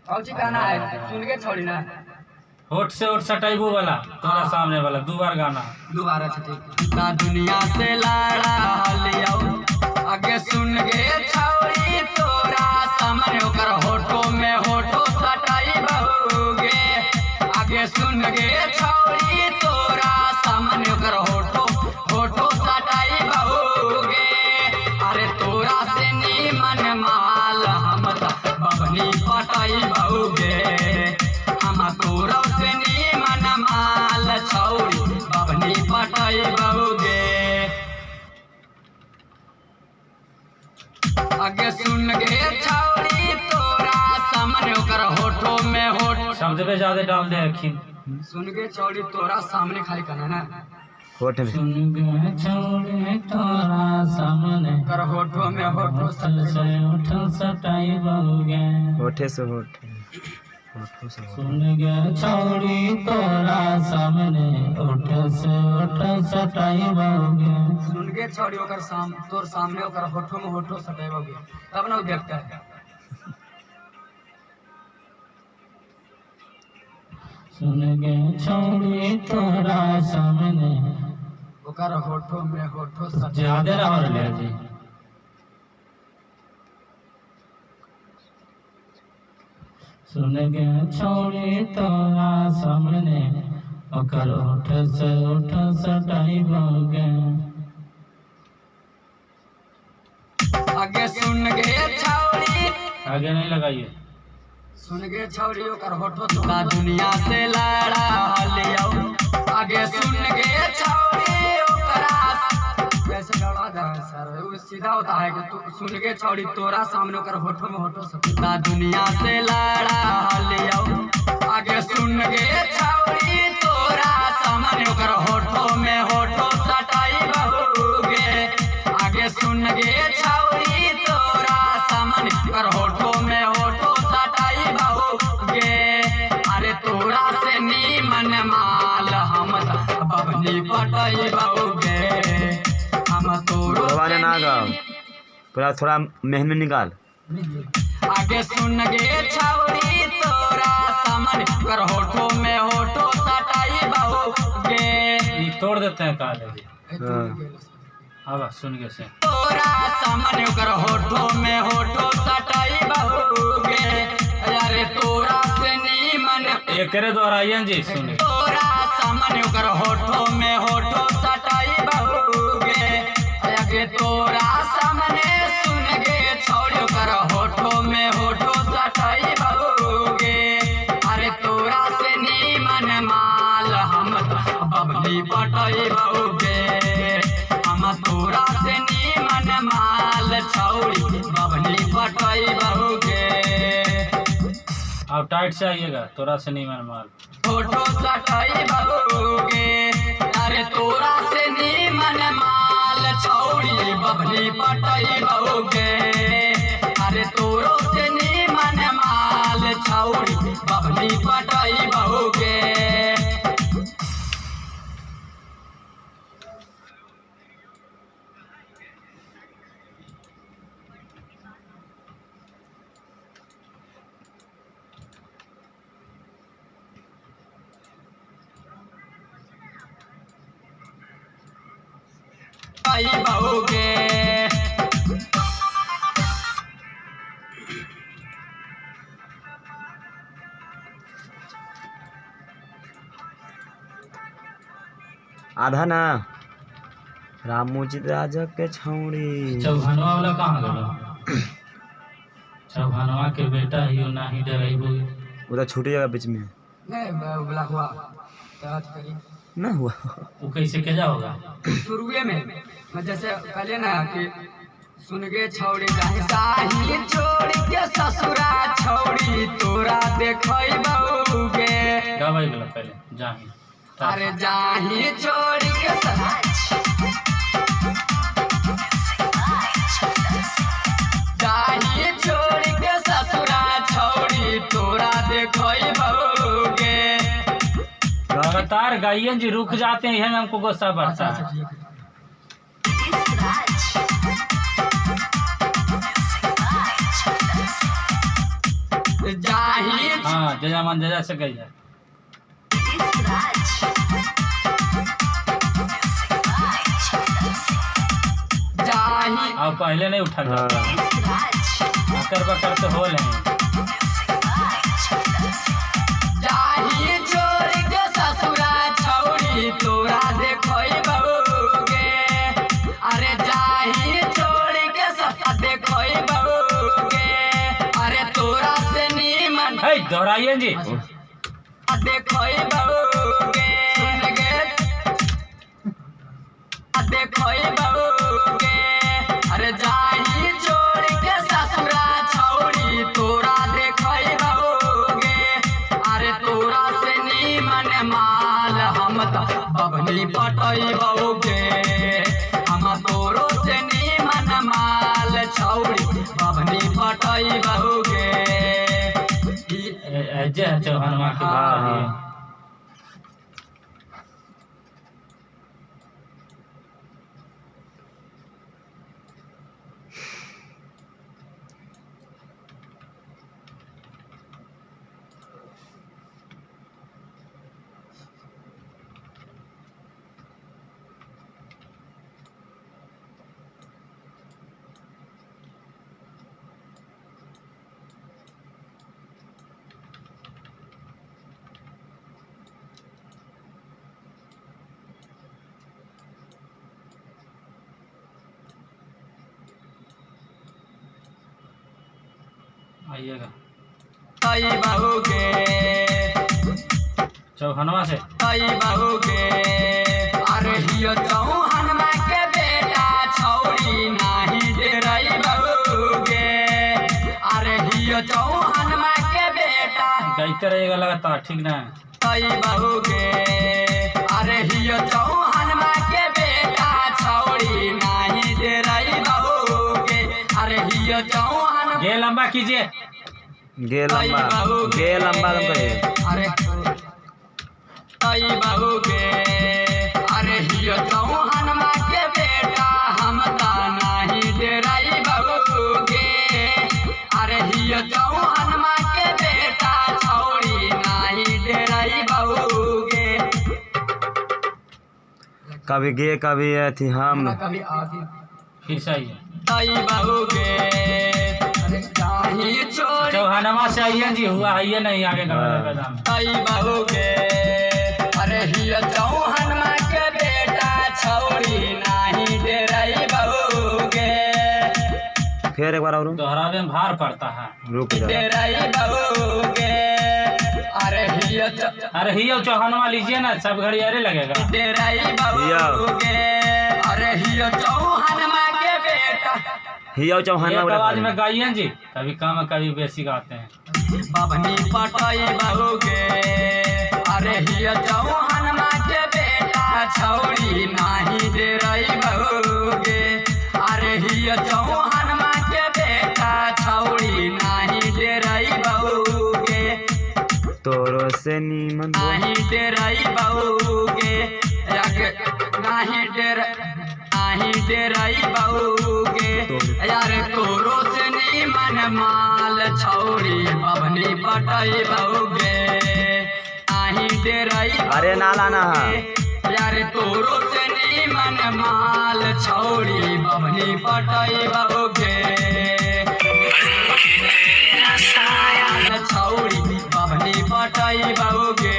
Cauchy गाना है सुन के छोड़ी ना। होठ से होठ सटाइबो वाला तोरा सामने वाला दो बार गाना। दोबारा ठीक ना दुनिया से लड़ा लियो आगे सुन के छौड़ी तोरा सामने ओकर होठो में होठो सटाई बहुगे। आगे सुन के छौड़ी तोरा सामने ओकर होठो होठो सटाई बहुगे। अरे तोरा से नीमन माल हम बबनी पटाई बहुगे। हम तोरा से नीमन माल छौड़ी बबनी पटाई बहुगे। आगे सुन के छौड़ी तोरा सामने ओकर होठो में होठ शब्द पे ज्यादा डाल दे अखिन। सुन के छौड़ी तोरा सामने खाली करना ना होठ में सुन के छौड़ी तोरा सामने ओकर होठो में होठो से होठ सटाई बहुगे। होठे से होठ होठों से होठ। सुन के छौड़ी तोरा सामने होठ से होठ सटाई बहुगे। सुन के छौड़ी ओकर तोर सामने ओकर होठो में होठो सटाइबोगे तब ना वो देखता है। सुन के छौड़ी तोरा सामने ओकर होठो में होठो सटाई ज्यादा और ले जी। सुन के छौड़ी तोरा सामने ओकर होठ से होठ सटाई बहुगे। आगे सुन के छौड़ी आगे नहीं लगाइए। सुन के छौड़ी ओकर होठो तोरा दुनिया से लड़ा लियो। आगे सुन के छौड़ी ओकरा कैसे लड़ा जाए सर वो सीधा होता है कि तू सुन के छौड़ी तोरा सामने ओकर होठो में होठो सटा दुनिया से लड़ा लियो। आगे सुन के छौड़ी तोरा सामने ओकर होठो में होठो सटाई बहुगे। आगे सुन के छौड़ी तोरा सामने ओकर होठो में होठो सटाई बहुगे। अरे तोरा से नीमन माल हम बबनी पटाई बहुगे। हम तोरो दबाने ना गाओ पूरा थोड़ा मेहनत में निकाल। आगे सुन के छौड़ी तोरा सामने ओकर होठो में होठो सटाई बहुगे। ये तोड़ देते हैं काले जी। हाँ। अब सुन के से तोरा सामने ओकर होठो में होठो सटाई बहुगे। अरे तोरा से नीमन ये करे दोहराइए जी सुन। तोरा सामने ओकर होठो में होठो सटाई बहुगे। आगे तोरा सामने सुन के छौड़ी ओकर होठो में होठो सटाई बहुगे। अरे तोरा से नीमन माल हम बबनी पटाई बहुगे। हम तोरा से नीमन माल छौड़ी बबनी पटाई बहुगे। अब टाइट से आइएगा तोरा से नहीं मन माल फोटो सटाई बहुगे। अरे तोरा से नीमन माल छौड़ी बबनी पटाई बहुगे। अरे तोरो से नीमन माल छौड़ी बबनी पटाई बहुगे। आई बहुगे। आधा ना रामू जी राजा के छौड़ी। चौहानवा वाला कहाँ गया? चौहानवा के बेटा ही ना ही डराइबो। उधर छूट जाएगा बीच में नहीं बोला हुआ तो करी ना हुआ। वो कैसे क्या होगा? शुरुए में जैसे पहले ना कि सुन के छौड़ी जाहि साही छोड़ के ससुरा छौड़ी तोरा देखई बहुगे। गावाई वाला पहले जाही। अरे जाही छोड़ के जाही छोड़ के ससुरा छौड़ी तोरा देखई बहुगे। लगातार गाइए जी रुक जाते हैं यह हमको गुस्सा बढ़ता है। जाही हाँ जजा मन जजा से गई है। जाही अब पहले नहीं उठा जाता, हाँ अकर बकर तो हो नहीं। जाही छोड़ के ससुरा छौड़ी तोरा देखोई बहुगे। अरे जाही छोड़ के ससुरा देखोई बहुगे। अरे तोरा से नीमन हे दोहराइए जी। देखोई बहुगे। सुन गे देखोई बहुगे। अरे जाही छोड़ के ससुरा छौड़ी तोरा देखोई बहुगे। अरे तोरा से नीमन माल हम त बबनी पटई बहुगे। हम तोरो से नीमन माल छौड़ी बबनी पटई बहुगे। जय चौहानवा की बात है। आइएगा तई बहुगे। चौहानवा से। तई बहुगे। अरे हियो चौहानवा के बेटा छौड़ी नाही डेरई बहुगे। अरे हियो चौहानवा के बेटा गाइते रहेगा लगातार, ठीक ना। तई बहुगे। अरे हियो चौहानवा के बेटा छौड़ी नाही डेरई बहुगे। अरे हियो चौहान गे लंबा कीजिए। गे लंबा दम करिए। अरे तई बहुगे। अरे हियो चौहानवा के बेटा हम ता नाही डेरई बहुगे। अरे हियो चौहानवा के बेटा छौड़ी नाही डेरई बहुगे। कभी गे कभी अथी हम कभी आगे फिर से आइए। तई बहुगे। अरे जाही छोड़ चौहानवा से आइए जी, हुआ आइए नहीं आगे का मैदान। तई बहुगे। अरे हियो चौहानवा के बेटा छौड़ी नाही डेरई बहुगे। फिर एक बार और दोहरावे में भार पड़ता है। रुक जा। डेरई बहुगे। अरे हियो चौहानवा लीजिए ना, सब घड़ी अरे लगेगा। डेरई बहुगे। अरे हियो चौहानवा के बेटा हियो एक चौहानवा आवाज में गाइए जी, कभी कम कभी बेसी गाते हैं। बबनी पटई बहुगे। अरे हियो चौहानवा के बेटा छौड़ी नाही डेरई बहुगे। अरे हियो चौहानवा के बेटा छौड़ी नाही डेरई बहुगे। तोरो से नीमन नाही डेरई बहुगे। नाही डेरई बहुगे। यार तोरो से नीमन माल छौड़ी बबनी पटई बहुगे। नाही डेरई अरे ना लाना है। यार तोरो से नीमन माल छौड़ी बबनी पटई बहुगे। छौड़ी बबनी पटई बहुगे।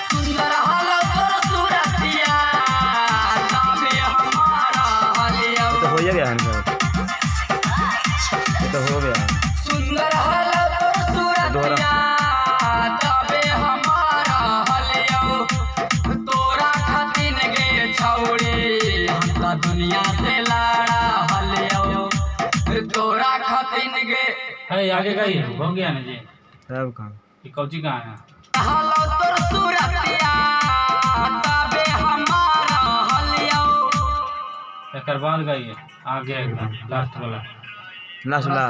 सुंदर हाल तोर सूरतिया तामे हमारा हलियो। तो हो ही गया है ना, ये तो हो गया है। सुंदर हाल तोर सूरतिया तामे हमारा हलियो। तोरा खातिन गे छौड़ी हम त दुनिया से लाड़ा हलियो। तोरा खातिन गे है आगे गाइए, हो गया ना जी। सब काम ये कौची कहाँ है? हालो तोर सूरतिया ताबे हमारा हलियो। एक बाद गाइए आगे एकदम लास्ट वाला। लास्ट वाला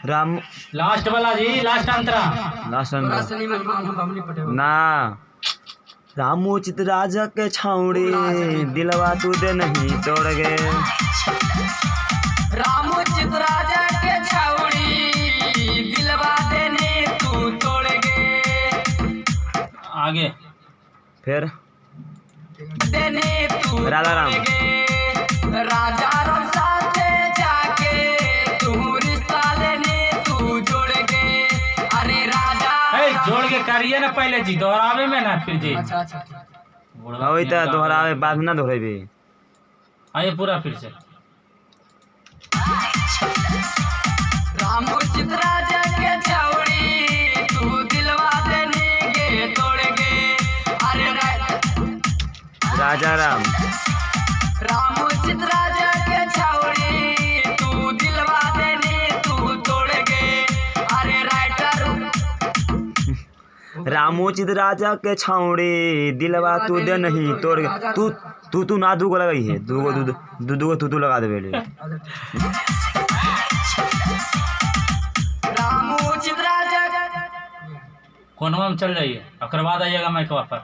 राम लास्ट वाला जी, लास्ट अंतरा। लास्ट तोरा से नीमन माल हम बबनी पटई ना रामोचित राजा के छाउड़ी दिलवा तू दे नहीं तोड़ गे। रामोचित राजा के छाउड़ी दिलवा देने तू तोड़ गे। आगे फिर देने तू राधा राम। तोड़ गे। राजा राम साथे जाके तू रिश्ता लेने तू जोड़ गे। अरे राजा जोड़ के करिए ना पहले जी, दोहरावे में ना फिर जी। अच्छा अच्छा वही तो दोहरावे बाद में ना दोहरेबे। आइए पूरा फिर से। रामोचित राजा के छाउड़ी तू दिलवा देने गे तोड़ गे। अरे राजा राम। रामोचित राजा के छाउड़ी तू दिलवा देने तू तोड़ गे। अरे राइटर रामोचित राजा के छाउड़ी दिलवा तू दे नहीं तोड़ गे। तू ना दूगो लगाई है, दूगो तू लगा दे बेटे। रामोचित राजा कोनवा में चल जाइए, ओकर बाद आइएगा माइक पर।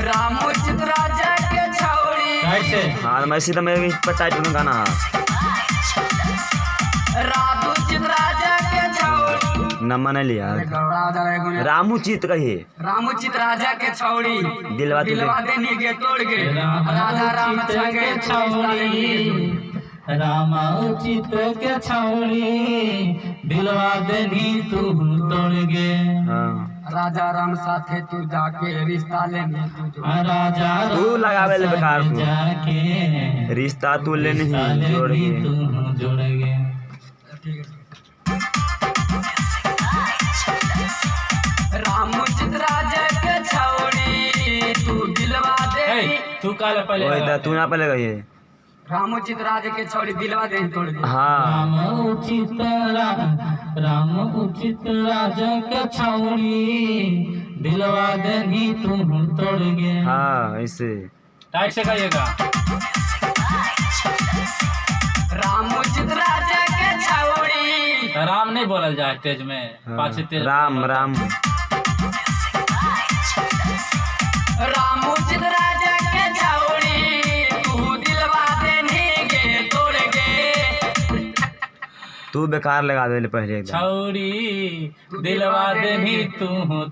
रामोचित राजा के छाउड़ी राइट से। हाँ मैं सीधा मेरे टाइटल में गाना है। रामोचित राजा के छाउड़ी नंबर नहीं लिया। रामोचित कहिए। रामोचित राजा के छाउड़ी दिलवा तू दे। दिलवा देने गे तोड़ गे। राजा राम के छाउड़ी रामोचित के छाउड़ी दिलवा देनी तू तोड़ गे। हाँ राजा राम साथे तू जाके रिश्ता लेने तू जोड़। राजा तू लगावे ले बेकार तू। जाके रिश्ता तू ले नहीं जोड़ गे। तू जोड़ गे। ठीक है। रामोचित राजा के छाउड़ी तू दिलवा दे। तू काले पहले वही तो तू ना पहले कहिए। रामोचित राजा के छाउड़ी दिलवा दे तोड़ गे। हाँ राम उचित राजा के छाउड़ी दिलवा देनी तू तोड़ गे। हाँ ऐसे टाइट से कहिएगा। रामोचित राजा के छाउड़ी राम नहीं बोलल जाए तेज में, पाछे तेज। राम राम। रामोचित राजा के छाउड़ी तू दिलवा देने गे तोड़ गे। तू बेकार लगा दे पहले एकदम। छाउड़ी दिलवा देनी तू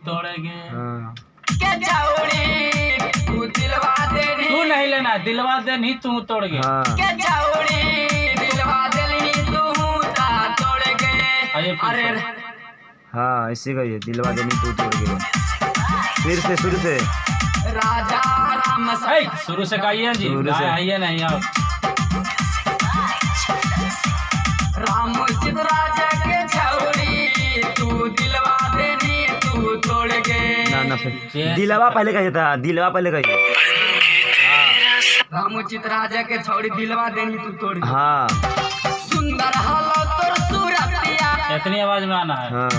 तोड़ गे। हाँ के छाउड़ी तू दिलवा देने। तू नहीं लेना, दिलवा देनी तू तोड़ गे। हाँ के छाउड़ी दिलवा देनी तू ता तोड़ गे। आइए फिर अरे से। हाँ ऐसे कहिए दिलवा देनी तू तोड़ गे। फिर से शुरू से। राजा राम शुरू से कहिए जी, शुरू से। आइए नहीं आप। रामोचित राजा के छाउड़ी तू दिलवा देनी तू तोड़ गे। ना फिर दिलवा पहले कहिए था, दिलवा पहले कहिए। रामोचित राजा के छाउड़ी दिलवा देनी तू तोड़ गे। हाँ सुंदर हलो तोर सूरतिया। इतनी आवाज में आना है। हाँ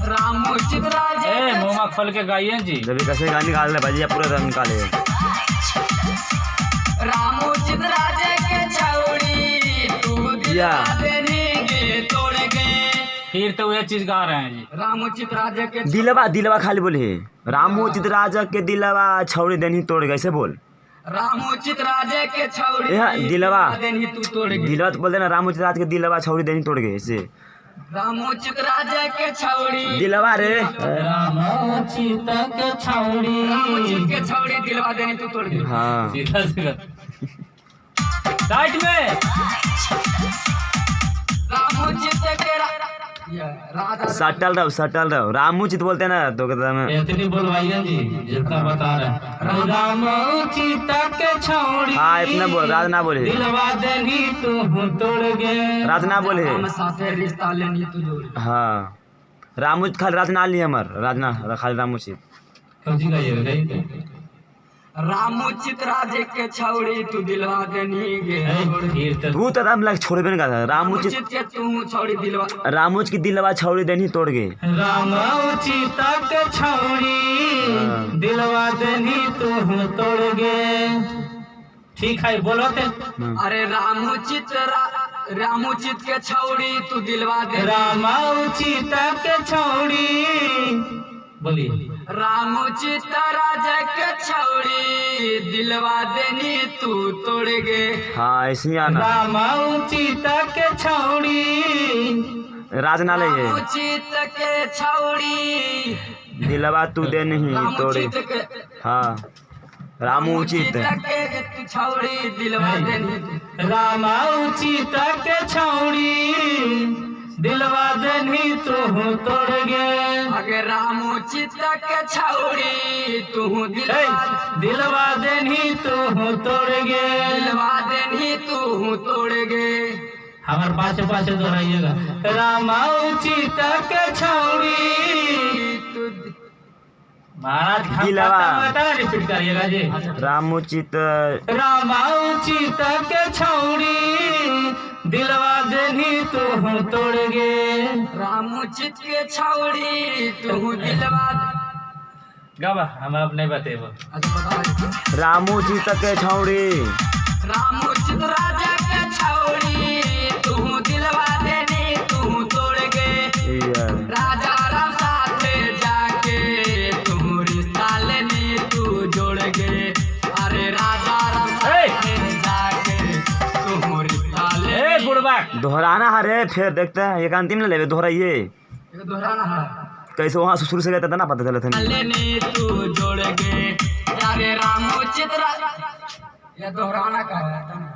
रामोचित राजा मुँह खोल के गाइए जी। जब कैसे गाने निकाल रहे भैया पूरा दम निकाले। रामोचित राजा के छाउड़ी तू दिलवा देने गे तोड़ गे। फिर तो वही चीज गा रहे हैं जी। रामोचित राजा के दिलवा खाली बोले है। रामोचित राजा के दिलवा छौड़ी देनी तोड़ कैसे बोल। रामोचित राजा के छाउड़ी यहाँ दिलवा देनी तू तोड़ गे। दिलवा तो बोलते ना रामोचित राजा के दिलवा छौड़ी देनी तोड़ गए ऐसे। रामोचित राजा के छाउड़ी दिलवा रे रामोचित के छाउड़ी। रामोचित के छाउड़ी दिलवा देनी तू तोड़ गे। हाँ सीधा सीधा टाइट में। रामोचित के राजा सटल रहो रामोचित बोलते हैं ना तो कहता मैं इतनी बोलवाइए जी जितना बता रहे हैं। रामोचित के छाउड़ी। हाँ इतना बोल, राज ना बोले। दिलवा देनी तू तोड़ गे। राज ना बोले। राम साथे रिश्ता लेनी तू जोड़ गे। हाँ रामोचित खाली राज ना ली हमार राज ना खाली रामोचित। कौन सी गाइएगा गाइए। रामोचित राजे के छौड़ी तू दिलवा देनी गे फिर तो तू तो राम लाग छोड़बे न का रामुचित रामोचित के तू छौड़ी दिलवा रामुच की दिलवा छौड़ी देनी तोड़ के रामोचित के छौड़ी दिलवा देनी तू तोड़ गे ठीक है बोलो ते अरे रामोचित के छौड़ी तू दिलवा दे रामोचित के छौड़ी बोलिए रामोचित राजा के छौड़ी दिलवा देनी तू तोड़ गे हाँ ऐसे ही आना रामोचित के छौड़ी राज ना ले ये रामोचित के छौड़ी दिलवा तू दे नहीं तोड़ रामोचित के हाँ रामुचित के तू छौड़ी दिलवा देनी रामोचित के छौड़ी दिलवा देनी तू तोड़ गे अगे रामोचित के छौड़ी तू दिलवा देनी तू तोड़ गे दिलवा देनी तू तोड़ गे हमारे पाछे पाछे दोहराइएगा रामोचित के छौड़ी महाराज दिलवा रिपीट करिएगा जी रामुचित रामोचित के छौड़ी दिलवा देनी तू तोड़ गे रामोचित के छौड़ी तू दिलवा गावा हम अब नहीं बतेबो रामुचित के छौड़ी रामोचित राजा के छौड़ी तू दिलवा देनी तू तोड़ गे राजा राम साथे जाके तू रिश्ता लेनी तू जोड़ गे अरे राजा राम साथे जाके तू रिश्ता ले बुढ़बा दोहराना है फिर देखते हैं एक अंतिम न लेवे दोहराइए दोहराना है कैसे वहाँ शुरू से गए था ना पता चला था लेनी तू जोड़ गे अरे रामोचित राजा ये दोहराना का है